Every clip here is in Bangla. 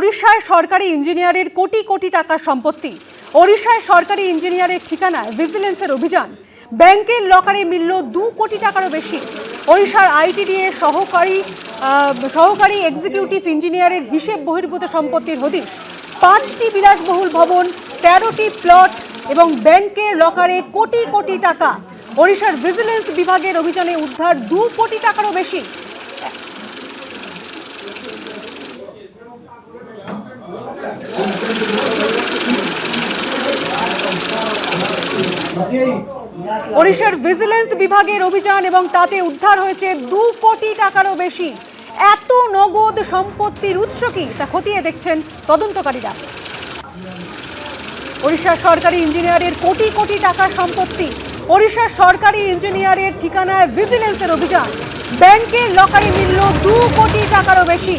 ওড়িশায় সরকারি ইঞ্জিনিয়ারের কোটি কোটি টাকার সম্পত্তি। ওড়িশায় সরকারি ইঞ্জিনিয়ারের ঠিকানায় ভিজিলেন্সের অভিযান। ব্যাংকের লকারে মিলল 2 কোটি টাকারও বেশি। ওড়িশার আইটিডিএ সহকারী এক্সিকিউটিভ ইঞ্জিনিয়ারের হিসেব বহির্ভূত সম্পত্তির হদিশ। 5টি বিলাসবহুল ভবন, 13টি প্লট এবং ব্যাংকের লকারে কোটি কোটি টাকা। ওড়িশার ভিজিলেন্স বিভাগের অভিযানে উদ্ধার 2 কোটি টাকারও বেশি। ওড়িশার ভিজিলেন্স বিভাগের অভিযান এবং তাতে উদ্ধার হয়েছে 2 কোটি টাকারও বেশি। এত নগদ সম্পত্তির উৎস কি তা খতিয়ে দেখছেন তদন্তকারীরা। ওড়িশার সরকারি ইঞ্জিনিয়ারের কোটি কোটি টাকার সম্পত্তি। ওড়িশার সরকারি ইঞ্জিনিয়ারের ঠিকানায় ভিজিলেন্সের অভিযান। ব্যাংকের লকারে মিলল 2 কোটি টাকারও বেশি।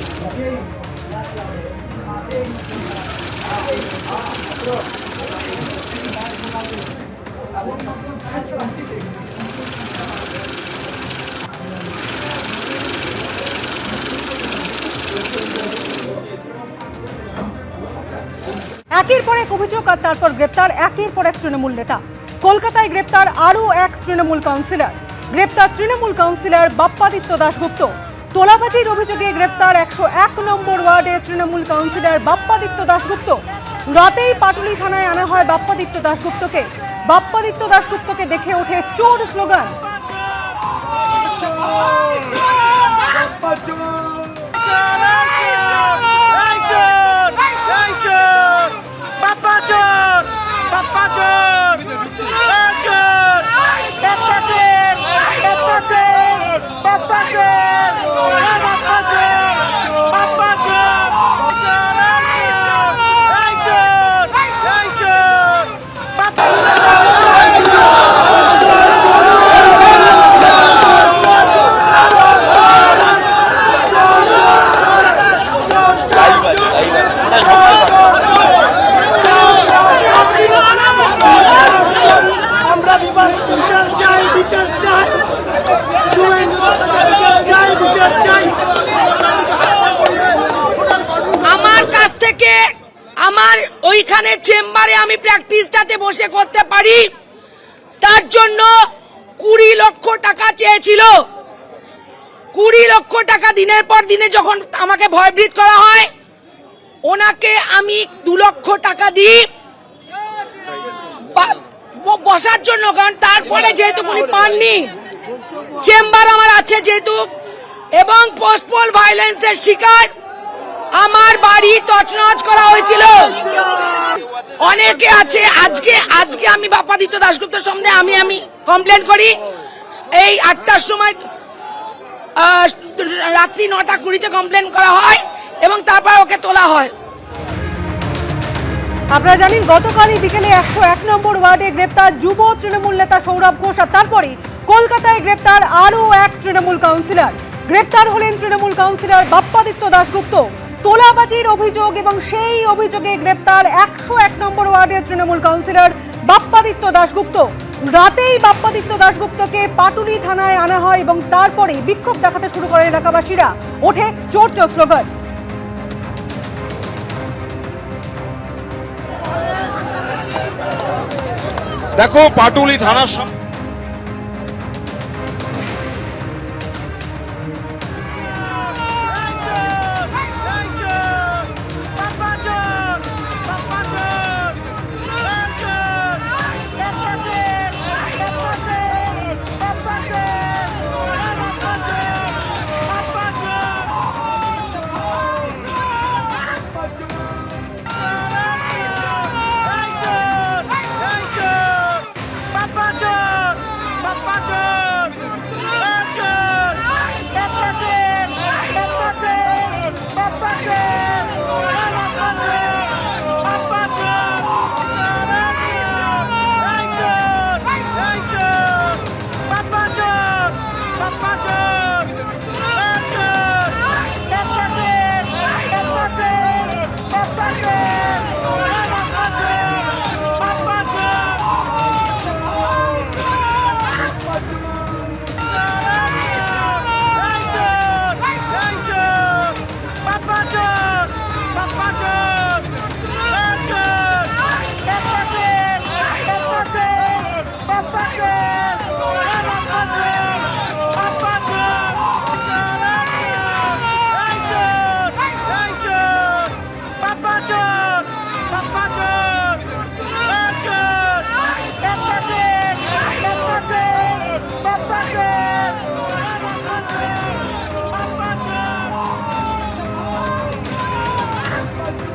একের পর এক অভিযোগ আর তারপর গ্রেপ্তার একের পর এক তৃণমূল নেতা। কলকাতায় গ্রেপ্তার আরও এক তৃণমূল কাউন্সিলর। গ্রেপ্তার তৃণমূল কাউন্সিলর বাপ্পাদিত্য দাশগুপ্ত। তোলাবাজির অভিযোগে গ্রেপ্তার 101 নম্বর ওয়ার্ডের তৃণমূল কাউন্সিলর বাপ্পাদিত্য দাশগুপ্ত। রাতেই পাটুলি থানায় আনা হয় বাপ্পাদিত্য দাশগুপ্তকে। বাপ্পাদিত্য দাশগুপ্তকে দেখে ওঠে চোর স্লোগান। আমার ওইখানে চেম্বারে আমি প্র্যাকটিসটাতে বসে করতে পারি, তার জন্য 20 লক্ষ টাকা চেয়েছিল। 20 লক্ষ টাকা দিনের পর দিনে যখন আমাকে ভয়ভীত করা হয়, ওনাকে আমি 2 লক্ষ টাকা দিই বসার জন্য। কারণ তারপরে যেহেতু উনি পাননি, চেম্বার আমার আছে যেহেতু, এবং পোস্টপোল ভায়োলেন্সের শিকার, আমার বাড়ি তছনছ করা হয়েছিল। অনেকে আছে। আজকে আমি বাপ্পাদিত্য দাশগুপ্তর সম্বন্ধে আমি কমপ্লেন করি। এই 8টার সময় রাত্রি 9:20 কমপ্লেন করা হয় এবং তারপর ওকে তোলা হয়। আপনারা জানেন গতকালই বিকেলে 101 নম্বর ওয়ার্ডে গ্রেপ্তার যুব তৃণমূল নেতা সৌরভ ঘোষ, আর তারপরে কলকাতায় গ্রেপ্তার আরও এক তৃণমূল কাউন্সিলর। গ্রেপ্তার হলেন তৃণমূল কাউন্সিলর বাপ্পাদিত্য দাশগুপ্ত। তোলাবাজির অভিযোগ এবং সেই অভিযোগে গ্রেপ্তার 101 নম্বর ওয়ার্ডের তৃণমূল কাউন্সিলর বাপ্পাদিত্য দাশগুপ্ত। রাতেই বাপ্পাদিত্য দাশগুপ্তকে পাটুলি থানায় আনা হয় এবং তারপরে বিক্ষোভ দেখাতে শুরু করে এলাকাবাসীরা। ওঠে চোর চোর স্লোগান। দেখো পাটুলি থানার Papa John!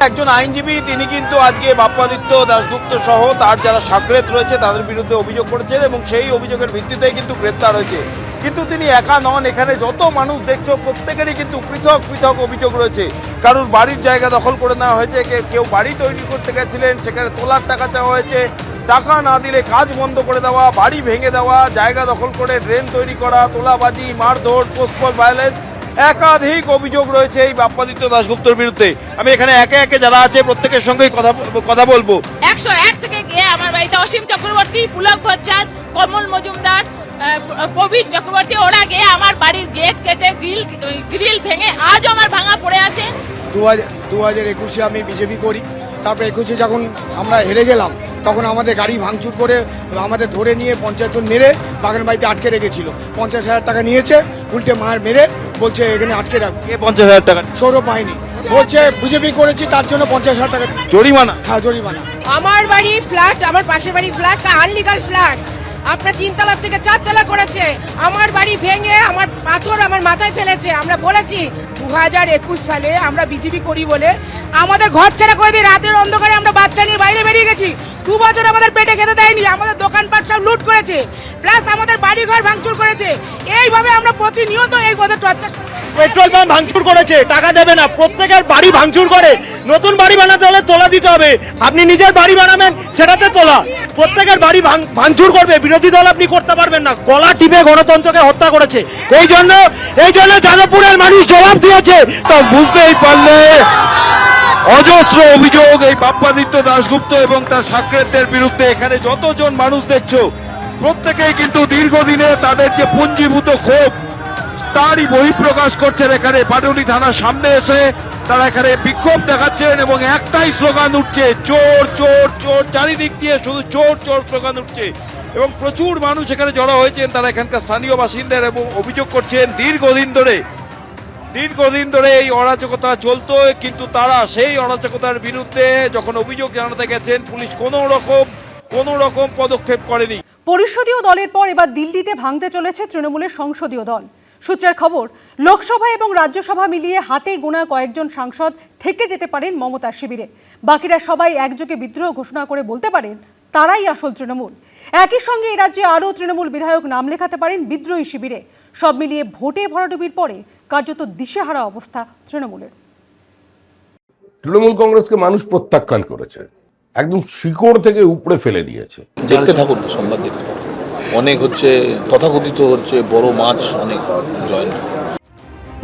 একজন আইনজীবী তিনি কিন্তু আজকে বাপ্পাদিত্য দাশগুপ্ত সহ তার যারা সাকরেত রয়েছে তাদের বিরুদ্ধে অভিযোগ করেছেন এবং সেই অভিযোগের ভিত্তিতেই কিন্তু গ্রেপ্তার হয়েছে। কিন্তু তিনি একা নন, এখানে যত মানুষ দেখছো প্রত্যেকেরই কিন্তু পৃথক পৃথক অভিযোগ রয়েছে। কারুর বাড়ির জায়গা দখল করে নেওয়া হয়েছে, কেউ বাড়ি তৈরি করতে গেছিলেন সেখানে তোলার টাকা চাওয়া হয়েছে, টাকা না দিলে কাজ বন্ধ করে দেওয়া, বাড়ি ভেঙে দেওয়া, জায়গা দখল করে ড্রেন তৈরি করা, তোলাবাজি, মারধর, পোস্টপল ভায়োলেন্স, একাধিক অভিযোগ রয়েছে এই বাপ্পাদিত্য দাশগুপ্তর বিরুদ্ধে। আমি এখানে একে একে যারা আছে প্রত্যেকের সঙ্গেই কথা বলবো। 101 থেকে গিয়ে আমার বাড়িতে অসীম চক্রবর্তী, পুলক ভট্টাচার্য, কমল মজুমদার, প্রবীর চক্রবর্তী, ওরা গিয়ে আমার বাড়ির গেট কেটে গ্রিল ভেঙে আজও আমার ভাঙা পড়ে আছে। 2021-এ আমি বিজেপি করি, তারপরে 21-এ যখন আমরা হেরে গেলাম তখন আমাদের গাড়ি ভাঙচুর করে আমাদের ধরে নিয়ে 50 জন মেরে বাগান বাড়িতে আটকে রেখেছিল। 50,000 টাকা নিয়েছে, উল্টে মার মেরে বলছে এখানে আটকে রাখবে। 50,000 টাকা সৌরভ বাহিনী বলছে বিজেপি করেছি তার জন্য 50,000 টাকা জরিমানা। হ্যাঁ, জরিমানা। আমার বাড়ি ফ্ল্যাট, আমার পাশের বাড়ি ফ্ল্যাটটা আনলিগাল ফ্ল্যাট, আপনার 3 তলা থেকে 4 তলা করেছে। আমার বাড়ি ভেঙে আমার পাথর আমার মাথায় ফেলেছে। আমরা বলেছি 2021 সালে আমরা বিজেপি করি বলে আমাদের ঘর ছেড়ে করে দিয়ে রাতের অন্ধকারে আমরা বাচ্চা নিয়ে বাইরে বেরিয়ে গেছি। 2 বছর আমাদের পেটে খেতে দেয়নি, আমাদের দোকানপাট সব লুট করেছে, প্লাস আমাদের বাড়ি ঘর ভাঙচুর করেছে। এইভাবে আমরা প্রতিনিয়ত এই পথে টর্চার। পেট্রোল পাম্প ভাঙচুর করেছে, টাকা দেবে না, প্রত্যেকের বাড়ি ভাঙচুর করে। নতুন বাড়ি বানাতে হলে তোলা দিতে হবে, আপনি নিজের বাড়ি বানাবেন সেটাতে তোলা, প্রত্যেকের বাড়ি ভাঙচুর করবে। বিরোধী দল আপনি করতে পারবেন না, গলা টিপে গণতন্ত্রকে হত্যা করেছে। এই জন্য যাদবপুরের মানুষ জবাব দিয়েছে। তা বুঝতেই পারলে অজস্র অভিযোগ এই বাপ্পাদিত্য দাশগুপ্ত এবং তার সাকরেতদের বিরুদ্ধে। এখানে যতজন মানুষ দেখছো প্রত্যেকেই কিন্তু দীর্ঘদিনে তাদের যে পুঞ্জীভূত ক্ষোভ তারই বহিঃপ্রকাশ করছেন। এখানে পাটুলি থানার সামনে এসে তারা এখানে বিক্ষোভ দেখাচ্ছেন এবং একটাই স্লোগান উঠছে, চোর চোর চোর। চারিদিক দিয়ে শুধু চোর চোর স্লোগান উঠছে এবং প্রচুর মানুষ এখানে জড়ো হয়েছেন। তারা এখানকার স্থানীয় বাসিন্দা এবং অভিযোগ করছেন দীর্ঘদিন ধরে এই অরাজকতা চলতো, কিন্তু তারা সেই অরাজকতার বিরুদ্ধে যখন অভিযোগ জানাতে গেছেন পুলিশ কোনো রকম পদক্ষেপ করেনি। পরিষদীয় দলের পর এবার দিল্লিতে ভাঙতে চলেছে তৃণমূলের সংসদীয় দল। সূত্রের খবর, লোকসভা এবং রাজ্যসভা মিলিয়ে হাতে গোনা কয়েকজন সাংসদ থেকে যেতে পারেন মমতার শিবিরে। বাকিরা সবাই একযোগে বিদ্রোহ ঘোষণা করে বলতে পারেন তারাই আসল তৃণমূল। একই সঙ্গে এই রাজ্যে আরও তৃণমূল বিধায়ক নাম লেখাতে পারেন বিদ্রোহী শিবিরে। সব মিলিয়ে ভোটে ভরাডুবির পরে কার্যত দিশেহারা অবস্থা তৃণমূলের। তৃণমূল কংগ্রেসকে মানুষ প্রত্যাখ্যান করেছে, একদম শিকড় থেকে উপড়ে ফেলে দিয়েছে। দেখতে থাকুন, সংবাদ দেখতে থাকুন। অনেক হচ্ছে তথাকথিত হচ্ছে বড় মাছ অনেক জয়েন।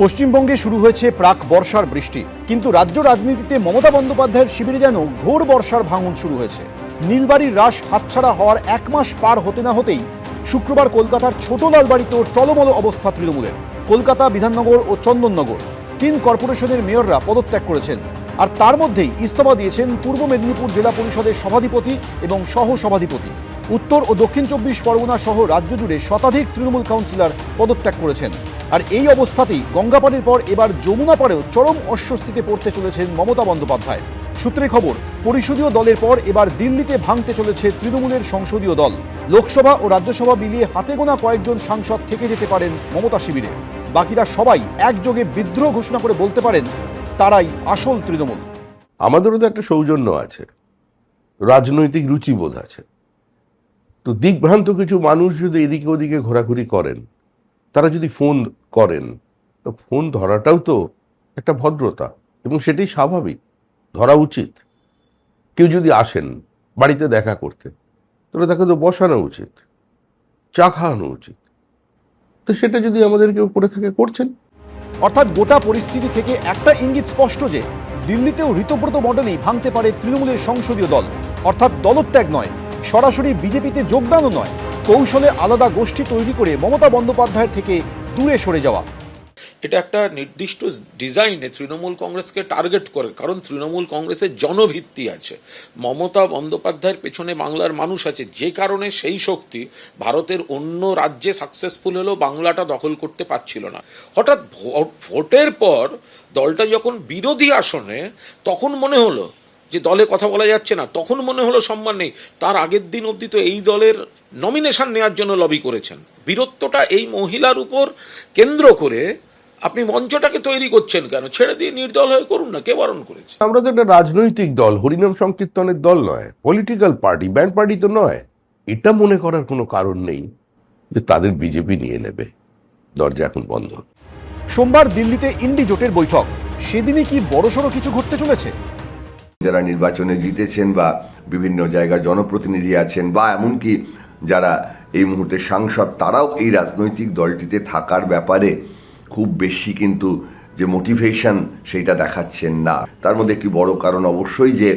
পশ্চিমবঙ্গে শুরু হয়েছে প্রাক বর্ষার বৃষ্টি, কিন্তু রাজ্য রাজনীতিতে মমতা বন্দ্যোপাধ্যায়ের শিবিরে যেন ঘোর বর্ষার ভাঙন শুরু হয়েছে। নীলবাড়ির রাশ হাতছাড়া হওয়ার 1 মাস পার হতে না হতেই শুক্রবার কলকাতার ছোট লালবাড়িতেও টলমল অবস্থা তৃণমূলের। কলকাতা, বিধাননগর ও চন্দননগর 3 কর্পোরেশনের মেয়ররা পদত্যাগ করেছেন, আর তার মধ্যেই ইস্তফা দিয়েছেন পূর্ব মেদিনীপুর জেলা পরিষদের সভাধিপতি এবং সহ সভাধিপতি। উত্তর ও দক্ষিণ 24 পরগনা সহ রাজ্য জুড়ে শতাধিক তৃণমূল কাউন্সিলর পদত্যাগ করেছেন। আর এই অবস্থাতেই গঙ্গাপাড়ির পর এবার যমুনা পাড়েও চরম অস্বস্তিতে পড়তে চলেছেন মমতা বন্দ্যোপাধ্যায়। সূত্রে খবর, পরিষদীয় দলের পর এবার দিল্লিতে ভাঙতে চলেছে তৃণমূলের সংসদীয় দল। লোকসভা ও রাজ্যসভা মিলিয়ে হাতে গোনা কয়েকজন সাংসদ থেকে যেতে পারেন মমতা শিবিরে। বাকিরা সবাই একযোগে বিদ্রোহ ঘোষণা করে বলতে পারেন তারাই আসল তৃণমূল। আমাদেরও তো একটা সৌজন্য আছে, রাজনৈতিক রুচিবোধ আছে। তো দিকভ্রান্ত কিছু মানুষ যদি এদিকে ওদিকে ঘোরাঘুরি করেন, তারা যদি ফোন করেন, তো ফোন ধরাটাও তো একটা ভদ্রতা এবং সেটাই স্বাভাবিক, ধরা উচিত। কেউ যদি আসেন বাড়িতে দেখা করতে, তাহলে তাকে তো বসানো উচিত, চা খাওয়ানো উচিত। তো সেটা যদি আমাদের কেউ করে থাকে, করছেন। অর্থাৎ গোটা পরিস্থিতি থেকে একটা ইঙ্গিত স্পষ্ট যে দিল্লিতেও ঋতব্রত মডেলেই ভাঙতে পারে তৃণমূলের সংসদীয় দল। অর্থাৎ দলত্যাগ নয়, সরাসরি বিজেপিতে যোগদানও নয়, কৌশলে আলাদা গোষ্ঠী তৈরি করে মমতা বন্দ্যোপাধ্যায়ের থেকে দূরে সরে যাওয়া। এটা একটা নির্দিষ্ট ডিজাইনে তৃণমূল কংগ্রেসকে টার্গেট করে, কারণ তৃণমূল কংগ্রেসের জনভিত্তি আছে, মমতা বন্দ্যোপাধ্যায়ের পেছনে বাংলার মানুষ আছে, যে কারণে সেই শক্তি ভারতের অন্য রাজ্যে সাকসেসফুল হলেও বাংলাটা দখল করতে পারছিল না। হঠাৎ ভোটের পর দলটা যখন বিরোধী আসনে, তখন মনে হলো যে দলে কথা বলা যাচ্ছে না, তখন মনে হলো সম্মান নেই। তার আগের দিন অবধি তো এই দলের নমিনেশন নেওয়ার জন্য লবি করেছেন। বীরত্বটা এই মহিলার উপর কেন্দ্র করে আপনি মঞ্চটাকে তৈরি করছেন কেন? ছেড়ে দিয়ে নির্দল হয়ে করুন না, কে বারণ করেছে? আমরা তো একটা রাজনৈতিক দল, হরিনাম সংকীর্তনের দল নয়, পলিটিক্যাল পার্টি, ব্যান্ড পার্টি তো নয়। এটা মনে করার কোনো কারণ নেই যে তাদের বিজেপি নিয়ে নেবে। দরজা এখন বন্ধ। সোমবার দিল্লিতে ইন্ডি জোটের বৈঠক, সেদিনই কি বড়সড় কিছু ঘটতে চলেছে? যারা নির্বাচনে জিতেছেন বা বিভিন্ন জায়গার জনপ্রতিনিধি আছেন বা এমনকি যারা এই মুহূর্তে সাংসদ, তারাও এই রাজনৈতিক দলটিতে থাকার ব্যাপারে খুব বেশি কিন্তু যে মোটিভেশন সেইটা দেখাচ্ছেন না। তার মধ্যে একটি বড় কারণ অবশ্যই যে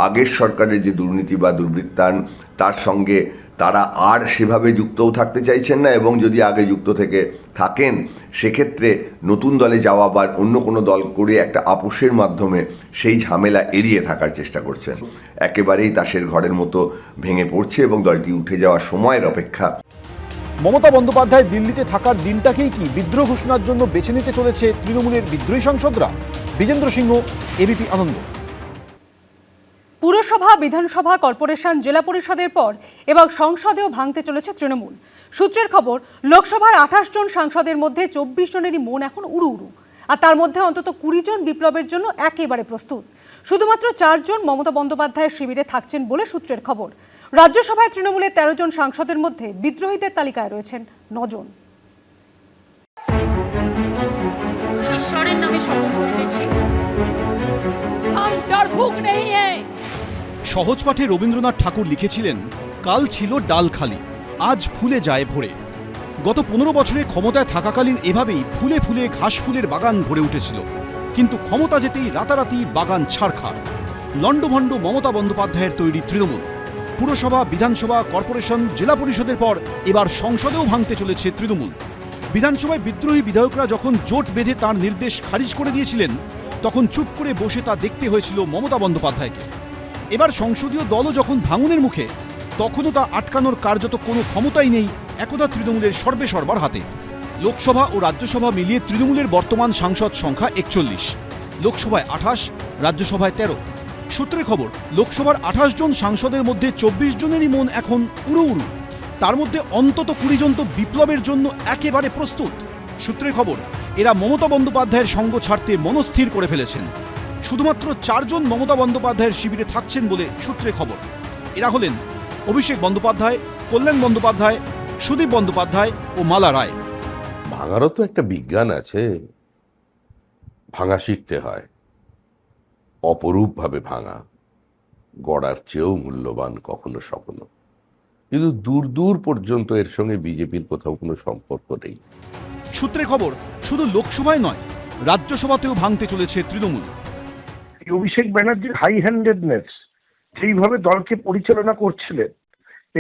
আগের সরকারের যে দুর্নীতি বা দুর্বৃত্তায়ন, তার সঙ্গে তারা আর সেভাবে যুক্তও থাকতে চাইছেন না, এবং যদি আগে যুক্ত থেকে থাকেন সেক্ষেত্রে নতুন দলে যাওয়া বা অন্য কোনো দল করে একটা আপোষের মাধ্যমে সেই ঝামেলা এড়িয়ে থাকার চেষ্টা করছেন। একেবারেই তাসের ঘরের মতো ভেঙে পড়ছে এবং দলটি উঠে যাওয়ার সময়ের অপেক্ষা। মমতা বন্দ্যোপাধ্যায় দিল্লিতে থাকার দিনটাকেই কি বিদ্রোহ ঘোষণার জন্য বেছে নিতে চলেছে তৃণমূলের বিদ্রোহী সাংসদরা? বিজেন্দ্র সিংহ, এবিপি আনন্দ। পুরসভা, বিধানসভা, কর্পোরেশন, জেলা পরিষদের পর এবার সংসদেও ভাঙতে চলেছে তৃণমূল। সূত্রের খবর, লোকসভার 28 জন সাংসদের মধ্যে 24 জনেরই মন এখন উড়ু উড়ু, আর তার মধ্যে অন্তত 20 জন বিপ্লবের জন্য একেবারে প্রস্তুত। শুধুমাত্র 4 জন মমতা বন্দ্যোপাধ্যায়ের শিবিরে থাকছেন বলে সূত্রের খবর। রাজ্যসভায় তৃণমূলের 13 জন সাংসদের মধ্যে বিদ্রোহীদের তালিকায় রয়েছেন 9 জন। ঈশ্বরের নামে শপথ করিতেছি, हम डरपोक नहीं है। সহজ পাঠে রবীন্দ্রনাথ ঠাকুর লিখেছিলেন, কাল ছিল ডাল খালি, আজ ফুলে যায় ভরে। গত 15 বছরে ক্ষমতায় থাকাকালীন এভাবেই ফুলে ফুলে ঘাস ফুলের বাগান ভরে উঠেছিল, কিন্তু ক্ষমতা যেতেই রাতারাতি বাগান ছাড়খাড়। লণ্ডভণ্ড মমতা বন্দ্যোপাধ্যায়ের তৈরি তৃণমূল। পুরসভা, বিধানসভা, কর্পোরেশন, জেলা পরিষদের পর এবার সংসদেও ভাঙতে চলেছে তৃণমূল। বিধানসভায় বিদ্রোহী বিধায়করা যখন জোট বেঁধে তার নির্দেশ খারিজ করে দিয়েছিলেন, তখন চুপ করে বসে তা দেখতে হয়েছিল মমতা বন্দ্যোপাধ্যায়কে। এবার সংসদীয় দলও যখন ভাঙনের মুখে, তখনও তা আটকানোর কার্যত কোনো ক্ষমতাই নেই একদা তৃণমূলের সর্বেসর্বার হাতে। লোকসভা ও রাজ্যসভা মিলিয়ে তৃণমূলের বর্তমান সাংসদ সংখ্যা 41, লোকসভায় 28, রাজ্যসভায় 13। সূত্রের খবর, লোকসভার 28 জন সাংসদের মধ্যে 24 জনেরই মন এখন উড়ু উড়ু, তার মধ্যে অন্তত 20 জন তো বিপ্লবের জন্য একেবারে প্রস্তুত। সূত্রের খবর, এরা মমতা বন্দ্যোপাধ্যায়ের সঙ্গ ছাড়তে মনস্থির করে ফেলেছেন। শুধুমাত্র 4 জন মমতা বন্দ্যোপাধ্যায়ের শিবিরে থাকছেন বলে সূত্রে খবর। এরা হলেন অভিষেক বন্দ্যোপাধ্যায়, কল্যাণ বন্দ্যোপাধ্যায়, সুদীপ বন্দ্যোপাধ্যায় ও মালা রায়। ভাঙারও তো একটা বিজ্ঞান আছে, ভাঙা শিখতে হয়। অপরূপভাবে ভাঙা, গড়ার চেয়েও মূল্যবান কখনো স্বপ্ন। কিন্তু দূর দূর পর্যন্ত এর সঙ্গে বিজেপির কোথাও কোনো সম্পর্ক নেই। সূত্রে খবর, শুধু লোকসভায় নয়, রাজ্যসভাতেও ভাঙতে চলেছে তৃণমূল। অভিষেক ব্যানার্জির হাই হ্যান্ডেডনেস, সেইভাবে দলকে পরিচালনা করছিলেন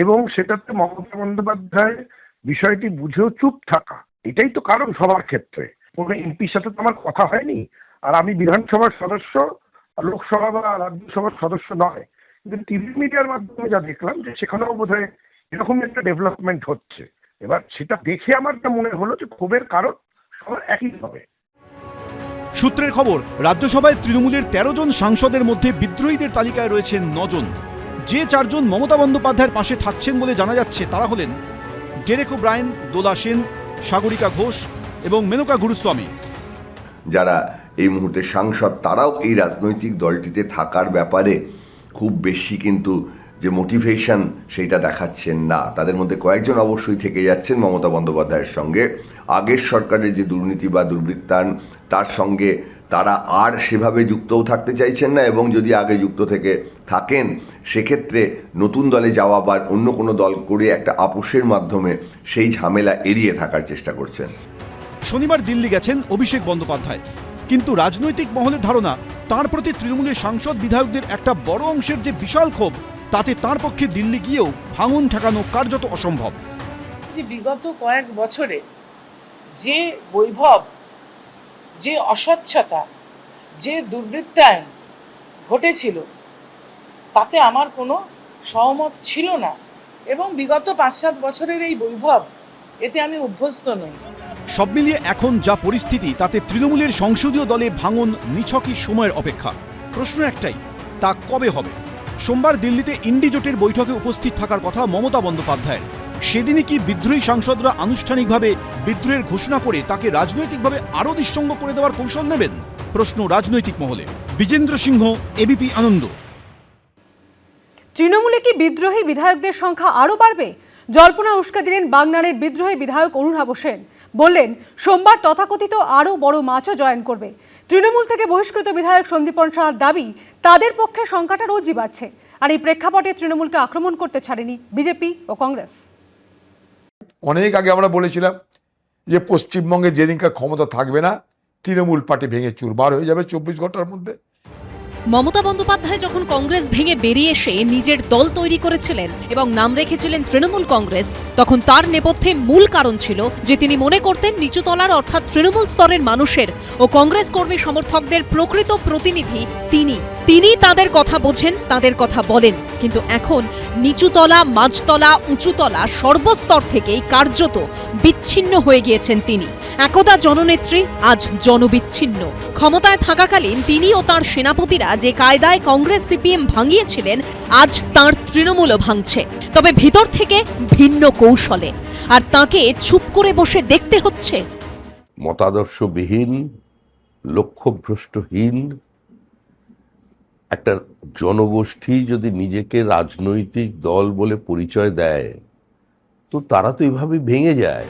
এবং সেটাতে মমতা বন্দ্যোপাধ্যায় বিষয়টি বুঝেও চুপ থাকা, এটাই তো কারণ সবার ক্ষেত্রে। কোনো এমপির সাথে তো আমার কথা হয়নি, আর আমি বিধানসভার সদস্য, লোকসভা বা রাজ্যসভার সদস্য নয়, কিন্তু টিভি মিডিয়ার মাধ্যমে যা দেখলাম যে সেখানেও বোধহয় এরকম একটা ডেভেলপমেন্ট হচ্ছে। এবার সেটা দেখে আমার যা মনে হলো যে ক্ষোভের কারণ সবার একই হবে। সূত্রের খবর, রাজ্যসভায় তৃণমূলের 13 জন সাংসদের মধ্যে বিদ্রোহীদের তালিকায় রয়েছেন 9 জন। যে 4 জন মমতা বন্দ্যোপাধ্যায়ের পাশে থাকছেন বলে জানা যাচ্ছে তারা হলেন ডেরেক ওব্রায়েন, দোলা সেন, সাগরিকা ঘোষ এবং মেনকা গুরুস্বামী। যারা এই মুহূর্তে সাংসদ, তারাও এই রাজনৈতিক দলটিতে থাকার ব্যাপারে খুব বেশি কিন্তু যে মোটিভেশন সেইটা দেখাচ্ছেন না। তাদের মধ্যে কয়েকজন অবশ্যই থেকে যাচ্ছেন মমতা বন্দ্যোপাধ্যায়ের সঙ্গে। আগের সরকারের যে দুর্নীতি বা দুর্বৃত্তায়ন, তার সঙ্গে তারা আর সেভাবে যুক্তও থাকতে চাইছেন না, এবং যদি আগে যুক্ত থেকে থাকেন সেক্ষেত্রে নতুন দলে যাওয়া বা অন্য কোনো দল করে একটা আপোষের মাধ্যমে সেই ঝামেলা এড়িয়ে থাকার চেষ্টা করছেন। শনিবার দিল্লি গেছেন অভিষেক বন্দ্যোপাধ্যায়, কিন্তু রাজনৈতিক মহলের ধারণা তাঁর প্রতি তৃণমূলের সাংসদ বিধায়কদের একটা বড় অংশের যে বিশাল ক্ষোভ, তাতে তাঁর পক্ষে দিল্লি গিয়েও ভাঙন ঠেকানো কার্যত অসম্ভব। যে বিগত কয়েক বছরে যে বৈভব, যে অস্বচ্ছতা, যে দুর্বৃত্তায়ন ঘটেছিল, তাতে আমার কোনো সহমত ছিল না, এবং বিগত 5-7 বছরের এই বৈভব, এতে আমি অভ্যস্ত নই। সব মিলিয়ে এখন যা পরিস্থিতি, তাতে তৃণমূলের সংসদীয় দলে ভাঙন নিছকই সময়ের অপেক্ষা। প্রশ্ন একটাই, তা কবে হবে? সোমবার দিল্লিতে ইন্ডি জোটের বৈঠকে উপস্থিত থাকার কথা মমতা বন্দ্যোপাধ্যায়ের। সেদিনই কি বিদ্রোহী সাংসদরা আনুষ্ঠানিকভাবে বিদ্রোহের ঘোষণা করে তাকে রাজনৈতিকভাবে আরও নিঃসঙ্গ করে দেওয়ার কৌশল নেবেন? প্রশ্ন রাজনৈতিক মহলে। বিজেন্দ্র সিংহ, এবিপি আনন্দ। তৃণমূলে কি বিদ্রোহী বিধায়কদের সংখ্যা আরও বাড়বে? জল্পনা উস্কে দিলেন বাগনানের বিদ্রোহী বিধায়ক অরুণাভ সেন। বললেন সোমবার তথাকথিত আরও বড় মাছও জয়েন করবে। তৃণমূল থেকে বহিষ্কৃত বিধায়ক সন্দীপন সাহার দাবি তাদের পক্ষে সংখ্যাটা রোজই বাড়ছে। আর এই প্রেক্ষাপটে তৃণমূলকে আক্রমণ করতে ছাড়েনি বিজেপি ও কংগ্রেস। অনেক আগে আমরা বলেছিলাম যে পশ্চিমবঙ্গে যেদিনকার ক্ষমতা থাকবে না, তৃণমূল পার্টি ভেঙে চুরমার হয়ে যাবে 24 ঘন্টার মধ্যে। মমতা বন্দ্যোপাধ্যায় যখন কংগ্রেস ভেঙে বেরিয়ে এসে নিজের দল তৈরি করেছিলেন এবং নাম রেখেছিলেন তৃণমূল কংগ্রেস, তখন তার নেপথ্যে মূল কারণ ছিল যে তিনি মনে করতেন নিচুতলার অর্থাৎ তৃণমূল স্তরের মানুষের ও কংগ্রেস কর্মী সমর্থকদের প্রকৃত প্রতিনিধি তিনি তাদের কথা বোঝেন, তাদের কথা বলেন। কিন্তু এখন নিচুতলা, মাঝতলা, উঁচুতলা সর্বস্তর থেকেই কার্যত বিচ্ছিন্ন হয়ে গিয়েছেন তিনি। একদা জননেত্রী, আজ জনবিচ্ছিন্ন। ক্ষমতায় থাকাকালীন তিনি ও তাঁর সেনাপতিরা যে কায়দায় কংগ্রেস সিপিএম ভাঙিয়েছিলেন, আজ তাঁর তৃণমূলও ভাঙছে, তবে ভিতর থেকে ভিন্ন কৌশলে। আর তাকে চুপ করে বসে দেখতে হচ্ছে। মতাদর্শবিহীন, লক্ষ্যভ্রষ্টহীন একটা জনগোষ্ঠী যদি নিজেকে রাজনৈতিক দল বলে পরিচয় দেয়, তো তারা তো এভাবে ভেঙে যায়।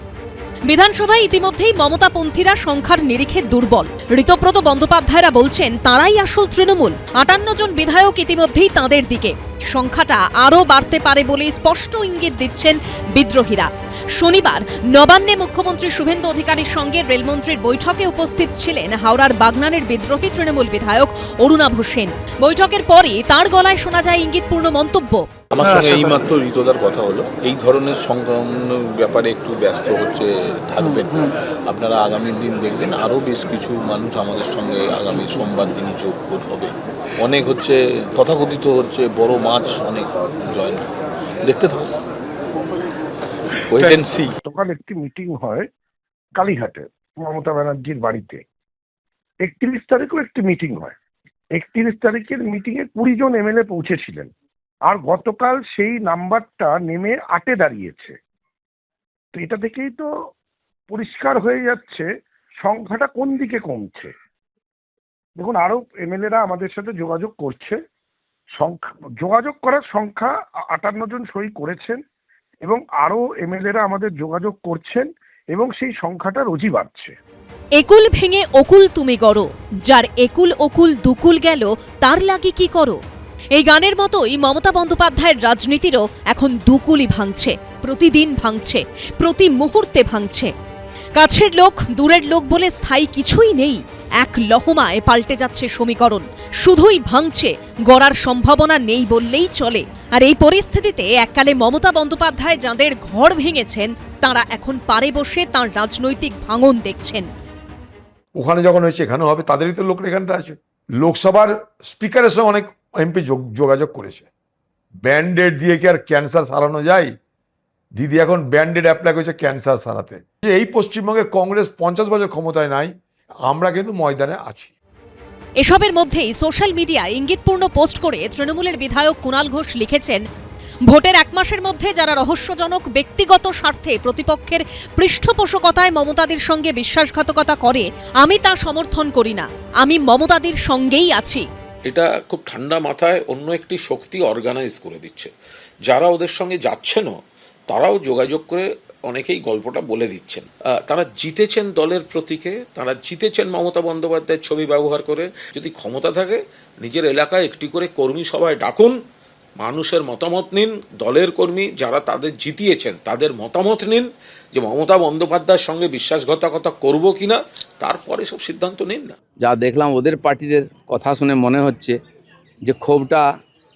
বিধানসভায় ইতিমধ্যেই মমতাপন্থীরা সংখ্যার নিরিখে দুর্বল। ঋতব্রত বন্দ্যোপাধ্যায়রা বলছেন তারাই আসল তৃণমূল। 58 জন বিধায়ক ইতিমধ্যেই তাঁদের দিকে। সংখ্যাটা আরও বাড়তে পারে বলে স্পষ্ট ইঙ্গিত দিচ্ছেন বিদ্রোহীরা। শনিবার নবান্নে মুখ্যমন্ত্রী শুভেন্দু অধিকারীর সঙ্গে রেলমন্ত্রীর বৈঠকে উপস্থিত ছিলেন হাওড়ার বাগনানের বিদ্রোহী তৃণমূল বিধায়ক অরুণাভ সেন। বৈঠকের পরই তাঁর গলায় শোনা যায় ইঙ্গিতপূর্ণ মন্তব্য। আমার সঙ্গে এইমাত্র ঋতদার কথা হলো, এই ধরনের সংক্রমণ ব্যাপারে একটু ব্যস্ত হচ্ছে থাকবেন। আপনারা আগামী দিন দেখবেন আরও বেশ কিছু মানুষ আমাদের সঙ্গে আগামী সোমবার দিন যোগ হবে। অনেক হচ্ছে তথাকথিত হচ্ছে বড় মাছ অনেক জয়েন দেখতে থাকুন। গতকাল একটি মিটিং হয় কালীঘাটে মমতা ব্যানার্জির বাড়িতে। 31 তারিখও একটি মিটিং হয়। 31 তারিখের মিটিংয়ে 20 জন এমএলএ পৌঁছেছিলেন, আর গতকাল সেই নাম্বারটা নেমে 8-এ দাঁড়িয়েছে। তো এটা থেকেই তো পরিষ্কার হয়ে যাচ্ছে সংখ্যাটা কোন দিকে কমছে। দেখুন, আরো এমএলএরা আমাদের সাথে যোগাযোগ করছে। যোগাযোগ করার সংখ্যা 58 জন সই করেছেন এবং আরো এমএলএরা আমাদের যোগাযোগ করছেন এবং সেই সংখ্যাটা রোজই বাড়ছে। একুল ভেঙে অকুল তুমি গড়ো, যার একুল অকুল দুকুল গেল তার লাগি কি করো। এই গানের মতোই মমতা বন্দ্যোপাধ্যায়ের রাজনীতিরও এখন দুকুলই ভাঙছে, প্রতিদিন ভাঙছে, প্রতি মুহূর্তে ভাঙছে। কাছের লোক, দূরের লোক বলে স্থায়ী কিছুই নেই। এক লহমায় পাল্টে যাচ্ছে সমীকরণ। শুধুই ভাঙছে, গড়ার সম্ভাবনা নেই বললেই চলে। আর এই পরিস্থিতিতে এককালে মমতা বন্দ্যোপাধ্যায় যাঁদের ঘর ভেঙেছেন, তাঁরা এখন পারে বসে তাঁর রাজনৈতিক ভাঙন দেখছেন। ওখানে যখন হয়েছে এখানেও হবে, তাদেরই তো লোক এখানটা আছে। লোকসভার স্পিকারের সঙ্গে অনেক এমপি যোগাযোগ করেছে। ব্যান্ডেড দিয়ে কি আর ক্যান্সার সারানো যায়? দিদি এখন ব্যান্ডেড অ্যাপ্লাই করেছে ক্যান্সার সারাতে। এই পশ্চিমবঙ্গে কংগ্রেস 50 বছর ক্ষমতায় নাই, আমরা কিন্তু ময়দানে আছি। এসবের মধ্যেই সোশ্যাল মিডিয়ায় ইঙ্গিতপূর্ণ পোস্ট করে তৃণমূলের বিধায়ক কুণাল ঘোষ লিখেছেন, ভোটের 1 মাসের মধ্যে যারা রহস্যজনক ব্যক্তিগত স্বার্থে প্রতিপক্ষের পৃষ্ঠপোষকতায় মমতাদির সঙ্গে বিশ্বাসঘাতকতা করে, আমি তা সমর্থন করি না। আমি মমতাদির সঙ্গেই আছি। এটা খুব ঠান্ডা মাথায় অন্য একটি শক্তি অর্গানাইজ করে দিচ্ছে। যারা ওদের সঙ্গে যাচ্ছেনও তারাও যোগাযোগ করে অনেকেই গল্পটা বলে দিচ্ছেন। তারা জিতেছেন দলের প্রতীকে, তারা জিতেছেন মমতা বন্দ্যোপাধ্যায়ের ছবি ব্যবহার করে। যদি ক্ষমতা থাকে, নিজের এলাকায় একটি করে কর্মী সভায় ডাকুন, মানুষের মতামত নিন। দলের কর্মী যারা তাদের জিতিয়েছেন তাদের মতামত নিন যে মমতা বন্দ্যোপাধ্যায়ের সঙ্গে বিশ্বাসঘাতকতা করবো কিনা, তারপরে সব সিদ্ধান্ত নিন না। যা দেখলাম ওদের পার্টিদের কথা শুনে মনে হচ্ছে যে ক্ষোভটা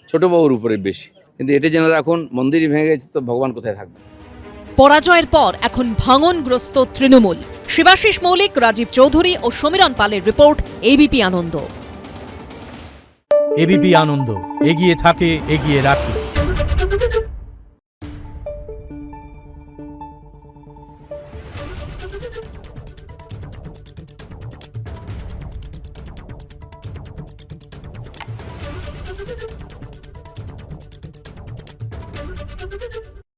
ছোটবাবুর উপরে বেশি। কিন্তু এটা জেনে রাখুন, মন্দিরই ভেঙে গেছে তো ভগবান কোথায় থাকবে। পরাজয়ের পর এখন ভাঙনগ্রস্ত তৃণমূল। শিবাশিস মৌলিক, রাজীব চৌধুরী ও সমীরণ পালের রিপোর্ট, এবিপি আনন্দ। এবিপি আনন্দ, এগিয়ে থাকে, এগিয়ে রাখে।